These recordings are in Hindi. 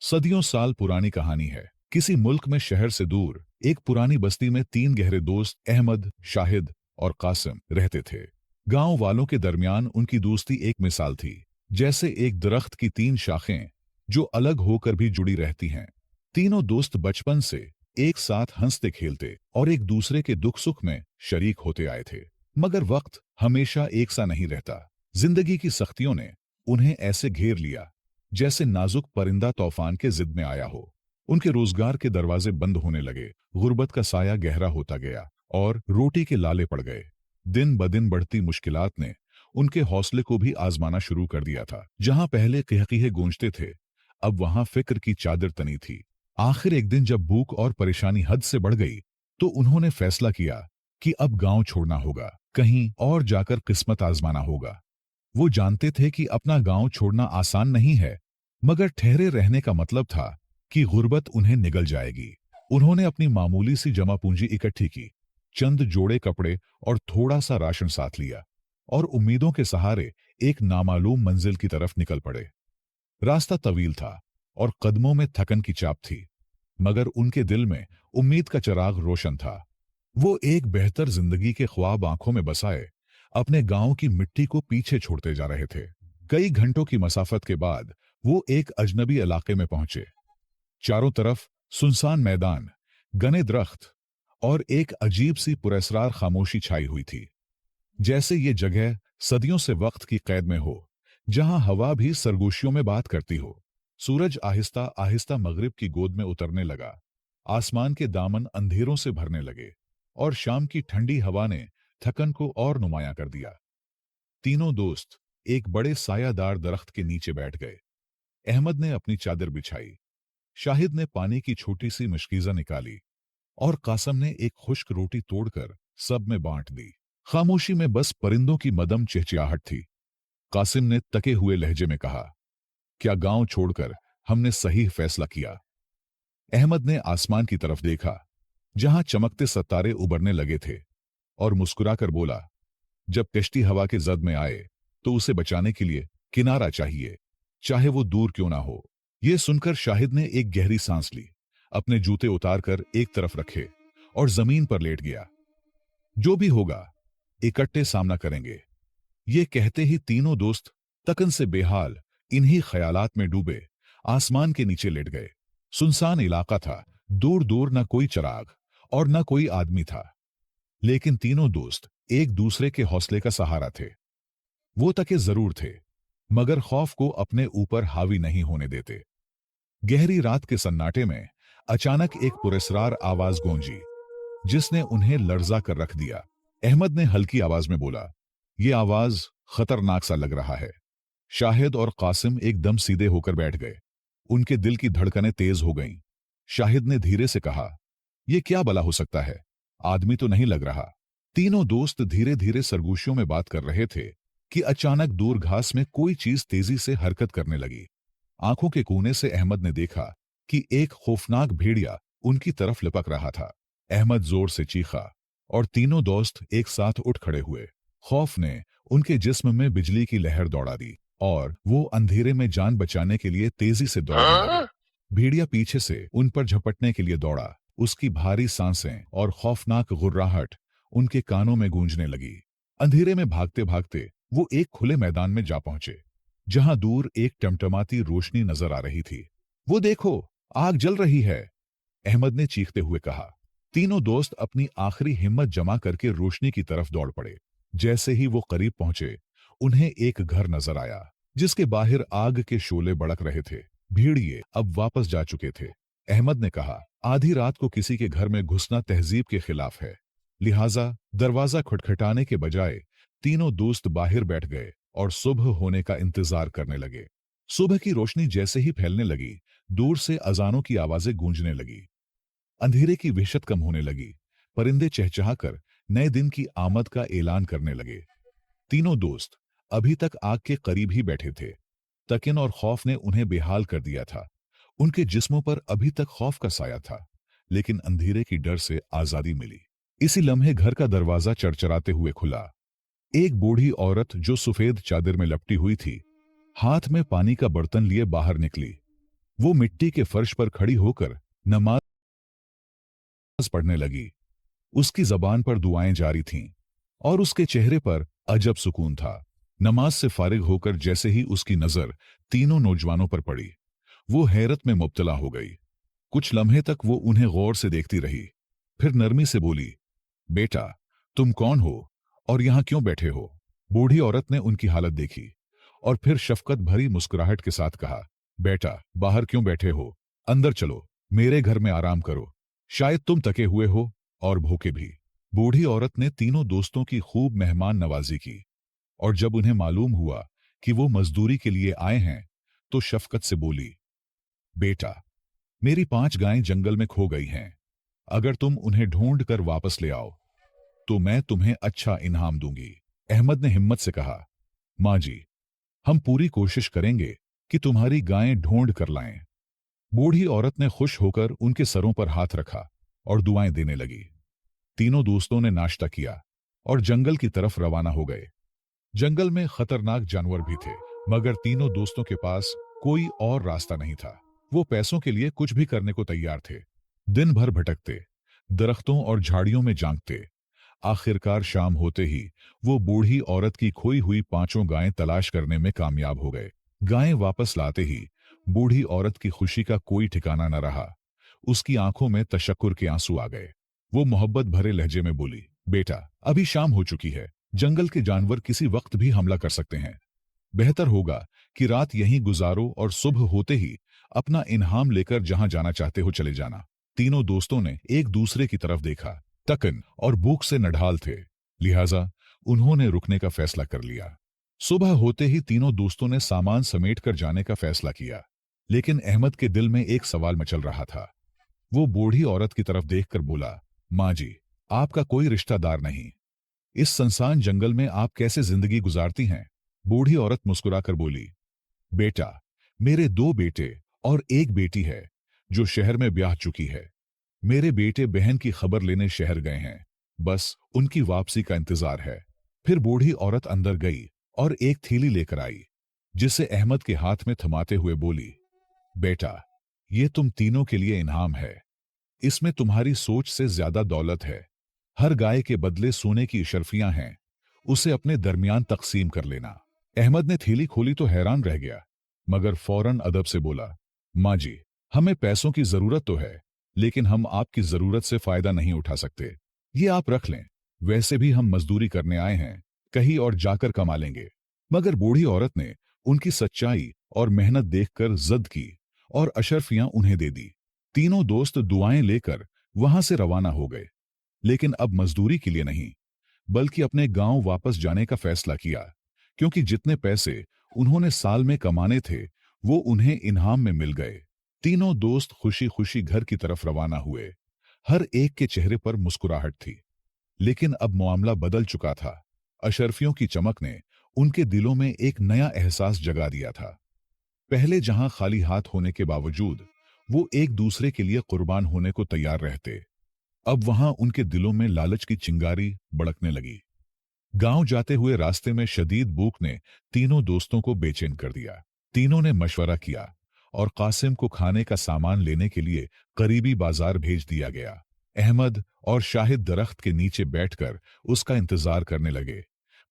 सदियों साल पुरानी कहानी है। किसी मुल्क में शहर से दूर एक पुरानी बस्ती में तीन गहरे दोस्त अहमद, शाहिद और कासिम रहते थे। गांव वालों के दरमियान उनकी दोस्ती एक मिसाल थी, जैसे एक दरख्त की तीन शाखें जो अलग होकर भी जुड़ी रहती हैं। तीनों दोस्त बचपन से एक साथ हंसते खेलते और एक दूसरे के दुख सुख में शरीक होते आए थे। मगर वक्त हमेशा एक सा नहीं रहता। जिंदगी की सख्तियों ने उन्हें ऐसे घेर लिया जैसे नाजुक परिंदा तूफान के जिद में आया हो। उनके रोजगार के दरवाजे बंद होने लगे, गुर्बत का साया गहरा होता गया और रोटी के लाले पड़ गए। दिन ब दिन बढ़ती मुश्किलात ने उनके हौसले को भी आजमाना शुरू कर दिया था। जहां पहले क़हक़हे गूंजते थे, अब वहां फिक्र की चादर तनी थी। आखिर एक दिन जब भूख और परेशानी हद से बढ़ गई तो उन्होंने फैसला किया कि अब गांव छोड़ना होगा, कहीं और जाकर किस्मत आजमाना होगा। वो जानते थे कि अपना गांव छोड़ना आसान नहीं है, मगर ठहरे रहने का मतलब था कि गुर्बत उन्हें निगल जाएगी। उन्होंने अपनी मामूली सी जमा पूंजी इकट्ठी की, चंद जोड़े कपड़े और थोड़ा सा राशन साथ लिया और उम्मीदों के सहारे एक नामालूम मंजिल की तरफ निकल पड़े। रास्ता तवील था और कदमों में थकन की चाप थी, मगर उनके दिल में उम्मीद का चिराग रोशन था। वो एक बेहतर जिंदगी के ख्वाब आंखों में बसाए अपने गांव की मिट्टी को पीछे छोड़ते जा रहे थे। कई घंटों की मसाफत के बाद वो एक अजनबी इलाके में पहुंचे। चारों तरफ सुनसान मैदान, घने दरख्त और एक अजीब सी पुरस्रार खामोशी छाई हुई थी, जैसे ये जगह सदियों से वक्त की कैद में हो, जहां हवा भी सरगोशियों में बात करती हो। सूरज आहिस्ता आहिस्ता मगरिब की गोद में उतरने लगा, आसमान के दामन अंधेरों से भरने लगे और शाम की ठंडी हवा ने थकन को और नुमायां कर दिया। तीनों दोस्त एक बड़े सायादार दरख्त के नीचे बैठ गए। अहमद ने अपनी चादर बिछाई, शाहिद ने पानी की छोटी सी मशकीजा निकाली और कासम ने एक खुश्क रोटी तोड़कर सब में बांट दी। खामोशी में बस परिंदों की मदम चहचहाहट थी। कासिम ने तके हुए लहजे में कहा, क्या गांव छोड़कर हमने सही फैसला किया? अहमद ने आसमान की तरफ देखा, जहां चमकते सितारे उभरने लगे थे, और मुस्कुराकर बोला, जब कश्ती हवा के जद में आए तो उसे बचाने के लिए किनारा चाहिए, चाहे वो दूर क्यों ना हो। यह सुनकर शाहिद ने एक गहरी सांस ली, अपने जूते उतारकर एक तरफ रखे और जमीन पर लेट गया। जो भी होगा इकट्ठे सामना करेंगे। ये कहते ही तीनों दोस्त तकन से बेहाल इन्हीं ख्यालात में डूबे आसमान के नीचे लेट गए। सुनसान इलाका था, दूर दूर न कोई चिराग और न कोई आदमी था, लेकिन तीनों दोस्त एक दूसरे के हौसले का सहारा थे। वो तके जरूर थे, मगर खौफ को अपने ऊपर हावी नहीं होने देते। गहरी रात के सन्नाटे में अचानक एक पुरस्रार आवाज गूंजी, जिसने उन्हें लर्जा कर रख दिया। अहमद ने हल्की आवाज में बोला, यह आवाज खतरनाक सा लग रहा है। शाहिद और कासिम एकदम सीधे होकर बैठ गए। उनके दिल की धड़कनें तेज हो गईं। शाहिद ने धीरे से कहा, यह क्या भला हो सकता है? आदमी तो नहीं लग रहा। तीनों दोस्त धीरे धीरे सरगोशियों में बात कर रहे थे कि अचानक दूर घास में कोई चीज तेजी से हरकत करने लगी। आंखों के कोने से अहमद ने देखा कि एक खौफनाक भेड़िया उनकी तरफ लपक रहा था। अहमद जोर से चीखा और तीनों दोस्त एक साथ उठ खड़े हुए। खौफ ने उनके जिस्म में बिजली की लहर दौड़ा दी और वो अंधेरे में जान बचाने के लिए तेजी से दौड़ने लगे। भेड़िया पीछे से उन पर झपटने के लिए दौड़ा। उसकी भारी सांसें और खौफनाक गुर्राहट उनके कानों में गूंजने लगी। अंधेरे में भागते भागते वो एक खुले मैदान में जा पहुंचे, जहां दूर एक टमटमाती रोशनी नजर आ रही थी। वो देखो, आग जल रही है, अहमद ने चीखते हुए कहा। तीनों दोस्त अपनी आखिरी हिम्मत जमा करके रोशनी की तरफ दौड़ पड़े। जैसे ही वो करीब पहुंचे, उन्हें एक घर नजर आया, जिसके बाहर आग के शोले भड़क रहे थे। भेड़िए अब वापस जा चुके थे। अहमद ने कहा, आधी रात को किसी के घर में घुसना तहजीब के खिलाफ है, लिहाजा दरवाजा खटखटाने के बजाय तीनों दोस्त बाहर बैठ गए और सुबह होने का इंतजार करने लगे। सुबह की रोशनी जैसे ही फैलने लगी, दूर से अजानों की आवाजें गूंजने लगी। अंधेरे की वहशत कम होने लगी। परिंदे चहचहाकर नए दिन की आमद का ऐलान करने लगे। तीनों दोस्त अभी तक आग के करीब ही बैठे थे। तकिन और खौफ ने उन्हें बेहाल कर दिया था। उनके जिस्मों पर अभी तक खौफ का साया था, लेकिन अंधेरे की डर से आजादी मिली। इसी लम्हे घर का दरवाजा चरचराते हुए खुला। एक बूढ़ी औरत जो सफेद चादर में लपटी हुई थी, हाथ में पानी का बर्तन लिए बाहर निकली। वो मिट्टी के फर्श पर खड़ी होकर नमाज पढ़ने लगी। उसकी जबान पर दुआएं जारी थीं और उसके चेहरे पर अजब सुकून था। नमाज से फारिग होकर जैसे ही उसकी नजर तीनों नौजवानों पर पड़ी, वो हैरत में मुब्तला हो गई। कुछ लम्हे तक वो उन्हें गौर से देखती रही, फिर नरमी से बोली, बेटा, तुम कौन हो और यहां क्यों बैठे हो? बूढ़ी औरत ने उनकी हालत देखी और फिर शफकत भरी मुस्कुराहट के साथ कहा, बेटा, बाहर क्यों बैठे हो? अंदर चलो, मेरे घर में आराम करो। शायद तुम थके हुए हो और भूखे भी। बूढ़ी औरत ने तीनों दोस्तों की खूब मेहमान नवाजी की और जब उन्हें मालूम हुआ कि वो मजदूरी के लिए आए हैं, तो शफकत से बोली, बेटा, मेरी 5 गायें जंगल में खो गई हैं। अगर तुम उन्हें ढूंढ कर वापस ले आओ तो मैं तुम्हें अच्छा इनाम दूंगी। अहमद ने हिम्मत से कहा, माँ जी, हम पूरी कोशिश करेंगे कि तुम्हारी गायें ढूंढ कर लाएं। बूढ़ी औरत ने खुश होकर उनके सरों पर हाथ रखा और दुआएं देने लगी। तीनों दोस्तों ने नाश्ता किया और जंगल की तरफ रवाना हो गए। जंगल में खतरनाक जानवर भी थे, मगर तीनों दोस्तों के पास कोई और रास्ता नहीं था। वो पैसों के लिए कुछ भी करने को तैयार थे। दिन भर भटकते, दरख्तों और झाड़ियों में जांघते। आखिरकार शाम होते ही वो बूढ़ी औरत की खोई हुई 5 गायें तलाश करने में कामयाब हो गए। गायें वापस लाते ही बूढ़ी औरत की खुशी का कोई ठिकाना न रहा। उसकी आंखों में तशक्कुर के आंसू आ गए। वो मोहब्बत भरे लहजे में बोली, बेटा, अभी शाम हो चुकी है। जंगल के जानवर किसी वक्त भी हमला कर सकते हैं। बेहतर होगा कि रात यहीं गुजारो और सुबह होते ही अपना इनाम लेकर जहां जाना चाहते हो चले जाना। तीनों दोस्तों ने एक दूसरे की तरफ देखा। थकन और भूख से नढाल थे, लिहाजा उन्होंने रुकने का फैसला कर लिया। सुबह होते ही तीनों दोस्तों ने सामान समेट कर जाने का फैसला किया, लेकिन अहमद के दिल में एक सवाल मचल रहा था। वो बूढ़ी औरत की तरफ देखकर बोला, माँ जी, आपका कोई रिश्तेदार नहीं। इस सुनसान जंगल में आप कैसे जिंदगी गुजारती हैं? बूढ़ी औरत मुस्कुराकर बोली, बेटा, मेरे 2 बेटे और 1 बेटी है जो शहर में ब्याह चुकी है। मेरे बेटे बहन की खबर लेने शहर गए हैं, बस उनकी वापसी का इंतजार है। फिर बूढ़ी औरत अंदर गई और एक थैली लेकर आई, जिसे अहमद के हाथ में थमाते हुए बोली, बेटा, ये तुम तीनों के लिए इनाम है। इसमें तुम्हारी सोच से ज्यादा दौलत है। हर गाय के बदले सोने की इशरफियां हैं, उसे अपने दरमियान तकसीम कर लेना। अहमद ने थैली खोली तो हैरान रह गया, मगर फौरन अदब से बोला, माँ जी, हमें पैसों की जरूरत तो है, लेकिन हम आपकी जरूरत से फायदा नहीं उठा सकते। ये आप रख लें, वैसे भी हम मजदूरी करने आए हैं, कहीं और जाकर कमा लेंगे। मगर बूढ़ी औरत ने उनकी सच्चाई और मेहनत देखकर जिद की और अशरफियां उन्हें दे दी। तीनों दोस्त दुआएं लेकर वहां से रवाना हो गए, लेकिन अब मजदूरी के लिए नहीं, बल्कि अपने गांव वापस जाने का फैसला किया, क्योंकि जितने पैसे उन्होंने साल में कमाने थे वो उन्हें इनाम में मिल गए। तीनों दोस्त खुशी खुशी घर की तरफ रवाना हुए। हर एक के चेहरे पर मुस्कुराहट थी, लेकिन अब मामला बदल चुका था। अशरफियों की चमक ने उनके दिलों में एक नया एहसास जगा दिया था। पहले जहां खाली हाथ होने के बावजूद वो एक दूसरे के लिए कुर्बान होने को तैयार रहते, अब वहां उनके दिलों में लालच की चिंगारी भड़कने लगी। गांव जाते हुए रास्ते में शदीद भूख ने तीनों दोस्तों को बेचैन कर दिया। तीनों ने मशवरा किया और कासिम को खाने का सामान लेने के लिए करीबी बाजार भेज दिया गया। अहमद और शाहिद दरख्त के नीचे बैठकर उसका इंतजार करने लगे,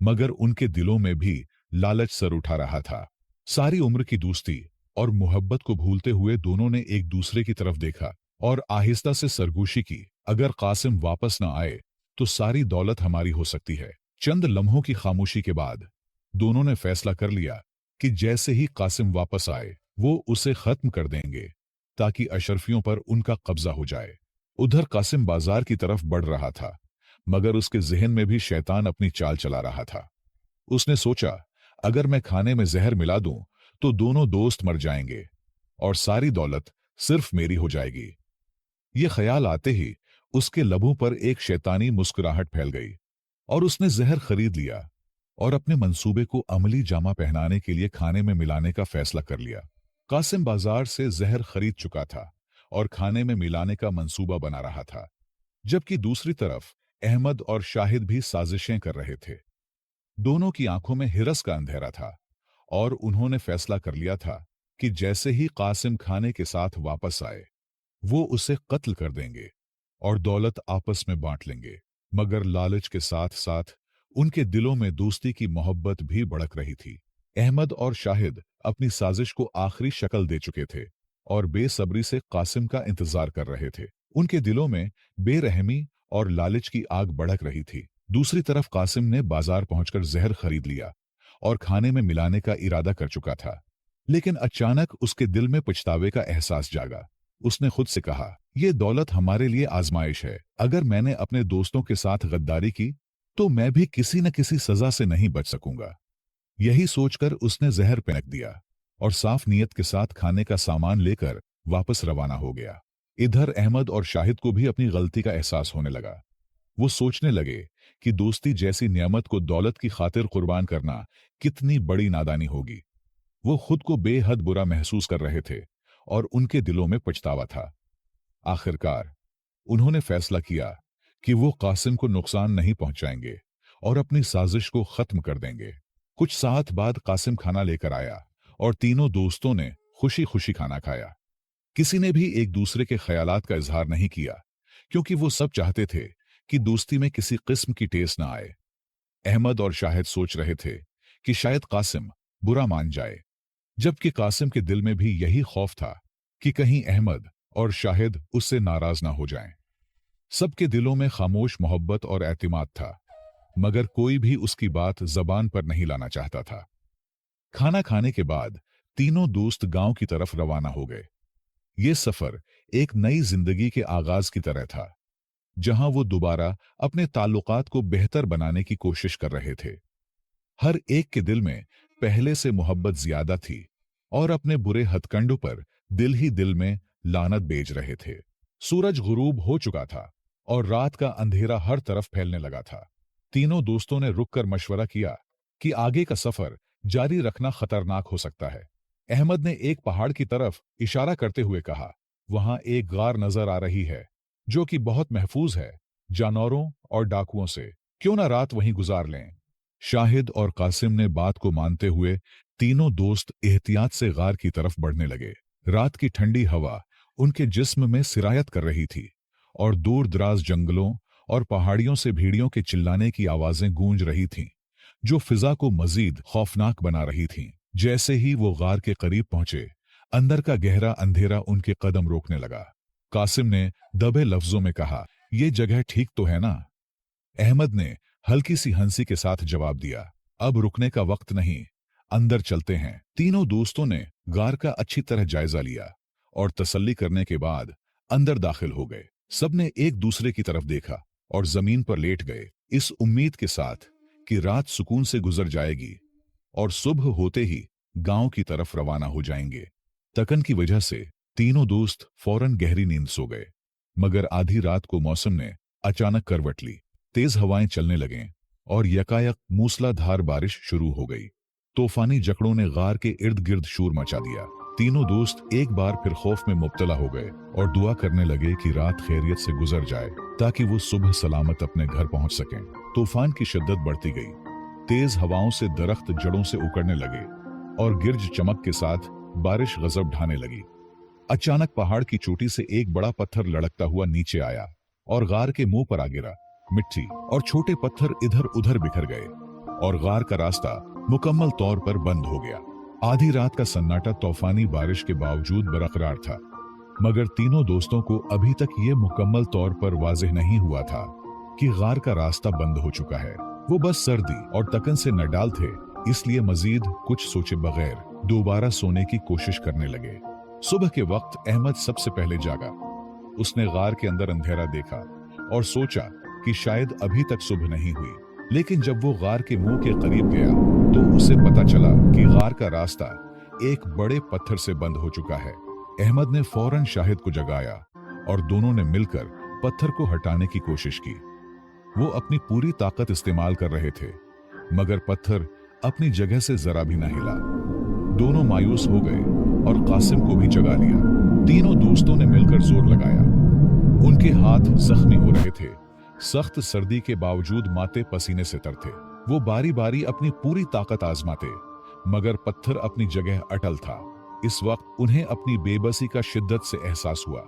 मगर उनके दिलों में भी लालच सर उठा रहा था। सारी उम्र की दोस्ती और मोहब्बत को भूलते हुए दोनों ने एक दूसरे की तरफ देखा और आहिस्ता से सरगोशी की, अगर कासिम वापस न आए तो सारी दौलत हमारी हो सकती है। चंद लम्हों की खामोशी के बाद दोनों ने फैसला कर लिया कि जैसे ही कासिम वापस आए वो उसे खत्म कर देंगे, ताकि अशरफियों पर उनका कब्जा हो जाए। उधर कासिम बाजार की तरफ बढ़ रहा था, मगर उसके जहन में भी शैतान अपनी चाल चला रहा था। उसने सोचा, अगर मैं खाने में जहर मिला दूं तो दोनों दोस्त मर जाएंगे और सारी दौलत सिर्फ मेरी हो जाएगी। ये ख्याल आते ही उसके लबों पर एक शैतानी मुस्कुराहट फैल गई और उसने जहर खरीद लिया और अपने मंसूबे को अमली जामा पहनाने के लिए खाने में मिलाने का फैसला कर लिया। कासिम बाजार से जहर खरीद चुका था और खाने में मिलाने का मंसूबा बना रहा था, जबकि दूसरी तरफ अहमद और शाहिद भी साजिशें कर रहे थे। दोनों की आंखों में हिरस का अंधेरा था और उन्होंने फैसला कर लिया था कि जैसे ही कासिम खाने के साथ वापस आए, वो उसे कत्ल कर देंगे और दौलत आपस में बांट लेंगे। मगर लालच के साथ साथ उनके दिलों में दोस्ती की मोहब्बत भी भड़क रही थी। अहमद और शाहिद अपनी साजिश को आखिरी शक्ल दे चुके थे और बेसब्री से कासिम का इंतजार कर रहे थे। उनके दिलों में बेरहमी और लालच की आग भड़क रही थी। दूसरी तरफ कासिम ने बाजार पहुंचकर जहर खरीद लिया और खाने में मिलाने का इरादा कर चुका था। लेकिन अचानक उसके दिल में पछतावे का एहसास जागा। उसने खुद से कहा, यह दौलत हमारे लिए आजमाइश है। अगर मैंने अपने दोस्तों के साथ गद्दारी की तो मैं भी किसी न किसी सजा से नहीं बच सकूंगा। यही सोचकर उसने जहर फेंक दिया और साफ नीयत के साथ खाने का सामान लेकर वापस रवाना हो गया। इधर अहमद और शाहिद को भी अपनी गलती का एहसास होने लगा। वो सोचने लगे कि दोस्ती जैसी नियामत को दौलत की खातिर कुर्बान करना कितनी बड़ी नादानी होगी। वो खुद को बेहद बुरा महसूस कर रहे थे और उनके दिलों में पछतावा था। आखिरकार उन्होंने फैसला किया कि वो कासिम को नुकसान नहीं पहुंचाएंगे और अपनी साजिश को खत्म कर देंगे। कुछ साथ बाद कासिम खाना लेकर आया और तीनों दोस्तों ने खुशी खुशी खाना खाया। किसी ने भी एक दूसरे के ख्यालात का इजहार नहीं किया, क्योंकि वो सब चाहते थे कि दोस्ती में किसी किस्म की ठेस न आए। अहमद और शाहिद सोच रहे थे कि शायद कासिम बुरा मान जाए, जबकि कासिम के दिल में भी यही खौफ था कि कहीं अहमद और शाहिद उससे नाराज ना हो जाएं। सबके दिलों में खामोश मोहब्बत और एतमाद था, मगर कोई भी उसकी बात जबान पर नहीं लाना चाहता था। खाना खाने के बाद तीनों दोस्त गांव की तरफ रवाना हो गए। ये सफर एक नई जिंदगी के आगाज की तरह था, जहां वो दोबारा अपने ताल्लुकात को बेहतर बनाने की कोशिश कर रहे थे। हर एक के दिल में पहले से मोहब्बत ज्यादा थी और अपने बुरे हथकंडों पर दिल ही दिल में लानत बेच रहे थे। सूरज गुरूब हो चुका था और रात का अंधेरा हर तरफ फैलने लगा था। तीनों दोस्तों ने रुककर मशवरा किया कि आगे का सफर जारी रखना खतरनाक हो सकता है। अहमद ने एक पहाड़ की तरफ इशारा करते हुए कहा, वहां एक गार नजर आ रही है जो कि बहुत महफूज है जानवरों और डाकुओं से। क्यों ना रात वहीं गुजार लें। शाहिद और कासिम ने बात को मानते हुए तीनों दोस्त एहतियात से गार की तरफ बढ़ने लगे। रात की ठंडी हवा उनके जिस्म में सिरायत कर रही थी और दूर दराज जंगलों और पहाड़ियों से भेड़ियों के चिल्लाने की आवाजें गूंज रही थीं, जो फिजा को मजीद खौफनाक बना रही थीं। जैसे ही वो गार के करीब पहुंचे, अंदर का गहरा अंधेरा उनके कदम रोकने लगा। कासिम ने दबे लफ्जों में कहा, यह जगह ठीक तो है ना? अहमद ने हल्की सी हंसी के साथ जवाब दिया, अब रुकने का वक्त नहीं, अंदर चलते हैं। तीनों दोस्तों ने गार का अच्छी तरह जायजा लिया और तसल्ली करने के बाद अंदर दाखिल हो गए। सबने एक दूसरे की तरफ देखा और जमीन पर लेट गए, इस उम्मीद के साथ कि रात सुकून से गुजर जाएगी और सुबह होते ही गांव की तरफ रवाना हो जाएंगे। थकन की वजह से तीनों दोस्त फौरन गहरी नींद सो गए, मगर आधी रात को मौसम ने अचानक करवट ली। तेज हवाएं चलने लगें और यकायक मूसलाधार बारिश शुरू हो गई। तूफानी जकड़ों ने गार के इर्द गिर्द शोर मचा दिया। तीनों दोस्त एक बार फिर खौफ में मुब्तला हो गए और दुआ करने लगे कि रात खैरियत से गुजर जाए ताकि वो सुबह सलामत अपने घर पहुंच सकें। तूफान की शिद्दत बढ़ती गई, तेज हवाओं से दरख्त जड़ों से उकड़ने लगे और गिरज चमक के साथ बारिश गजब ढाने लगी। अचानक पहाड़ की चोटी से एक बड़ा पत्थर लड़कता हुआ नीचे आया और गार के मुंह पर आ गिरा। मिट्टी और छोटे पत्थर इधर उधर बिखर गए और गार का रास्ता मुकम्मल तौर पर बंद हो गया। आधी रात का सन्नाटा तूफानी बारिश के बावजूद बरकरार था, मगर तीनों दोस्तों को अभी तक ये मुकम्मल तौर पर वाज़ेह नहीं हुआ था कि गार का रास्ता बंद हो चुका है। वो बस सर्दी और तकन से नडाल थे, इसलिए मजीद कुछ सोचे बगैर दोबारा सोने की कोशिश करने लगे। सुबह के वक्त अहमद सबसे पहले जागा। उसने गार के अंदर अंधेरा देखा और सोचा कि शायद अभी तक सुबह नहीं हुई, लेकिन जब वो गार के मुंह के करीब गया तो उसे पता चला कि गार का रास्ता एक बड़े पत्थर से बंद हो चुका है। अहमद ने फौरन शाहिद को जगाया और दोनों ने मिलकर पत्थर को हटाने की कोशिश की। वो अपनी पूरी ताकत इस्तेमाल कर रहे थे, मगर पत्थर अपनी जगह से जरा भी न हिला। दोनों मायूस हो गए और कासिम को भी जगा लिया। तीनों दोस्तों ने मिलकर जोर लगाया। उनके हाथ जख्मी हो रहे थे, सख्त सर्दी के बावजूद माथे पसीने से तर थे। वो बारी बारी अपनी पूरी ताकत आजमाते, मगर पत्थर अपनी जगह अटल था। इस वक्त उन्हें अपनी बेबसी का शिद्दत से एहसास हुआ।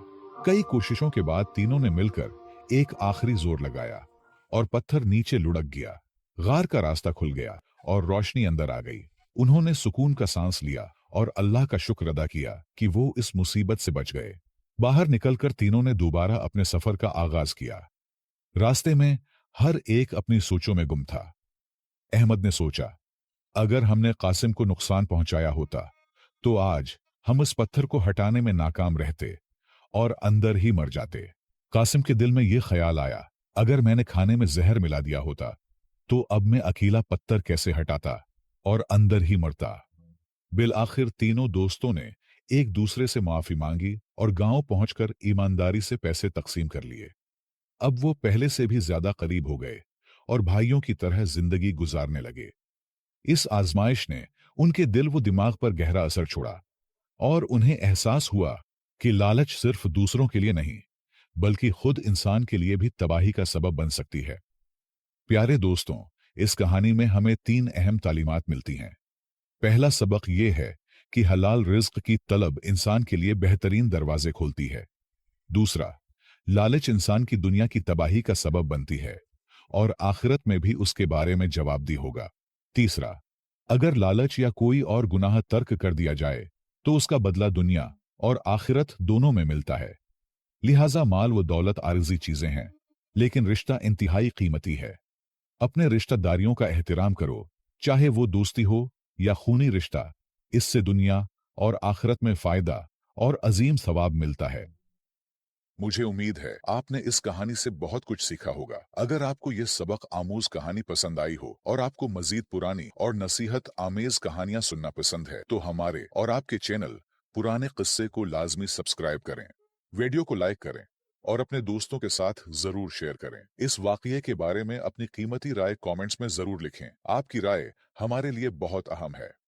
कई कोशिशों के बाद तीनों ने मिलकर एक आखिरी जोर लगाया और पत्थर नीचे लुढ़क गया। गार का रास्ता खुल गया और रोशनी अंदर आ गई। उन्होंने सुकून का सांस लिया और अल्लाह का शुक्र अदा किया कि वो इस मुसीबत से बच गए। बाहर निकलकर तीनों ने दोबारा अपने सफर का आगाज किया। रास्ते में हर एक अपनी सोचों में गुम था। अहमद ने सोचा, अगर हमने कासिम को नुकसान पहुंचाया होता तो आज हम उस पत्थर को हटाने में नाकाम रहते और अंदर ही मर जाते। कासिम के दिल में यह ख्याल आया, अगर मैंने खाने में जहर मिला दिया होता तो अब मैं अकेला पत्थर कैसे हटाता और अंदर ही मरता। बिल आखिर तीनों दोस्तों ने एक दूसरे से माफी मांगी और गांव पहुंचकर ईमानदारी से पैसे तकसीम कर लिए। अब वो पहले से भी ज्यादा करीब हो गए और भाइयों की तरह जिंदगी गुजारने लगे। इस आजमाइश ने उनके दिल व दिमाग पर गहरा असर छोड़ा और उन्हें एहसास हुआ कि लालच सिर्फ दूसरों के लिए नहीं, बल्कि खुद इंसान के लिए भी तबाही का सबब बन सकती है। प्यारे दोस्तों, इस कहानी में हमें 3 अहम तालीमात मिलती हैं। पहला सबक यह है कि हलाल रिज्क की तलब इंसान के लिए बेहतरीन दरवाजे खोलती है। दूसरा, लालच इंसान की दुनिया की तबाही का सबब बनती है और आखिरत में भी उसके बारे में जवाबदेह होगा। तीसरा, अगर लालच या कोई और गुनाह तर्क कर दिया जाए तो उसका बदला दुनिया और आखिरत दोनों में मिलता है। लिहाजा माल व दौलत आरिजी चीजें हैं, लेकिन रिश्ता इंतहाई कीमती है। अपने रिश्तेदारियों का एहतराम करो, चाहे वो दोस्ती हो या खूनी रिश्ता। इससे दुनिया और आखिरत में फायदा और अजीम सवाब मिलता है। मुझे उम्मीद है आपने इस कहानी से बहुत कुछ सीखा होगा। अगर आपको ये सबक आमूज कहानी पसंद आई हो और आपको मजीद पुरानी और नसीहत आमेज कहानियां सुनना पसंद है तो हमारे और आपके चैनल पुराने किस्से को लाजमी सब्सक्राइब करें, वीडियो को लाइक करें और अपने दोस्तों के साथ जरूर शेयर करें। इस वाकये के बारे में अपनी कीमती राय कमेंट्स में जरूर लिखें। आपकी राय हमारे लिए बहुत अहम है।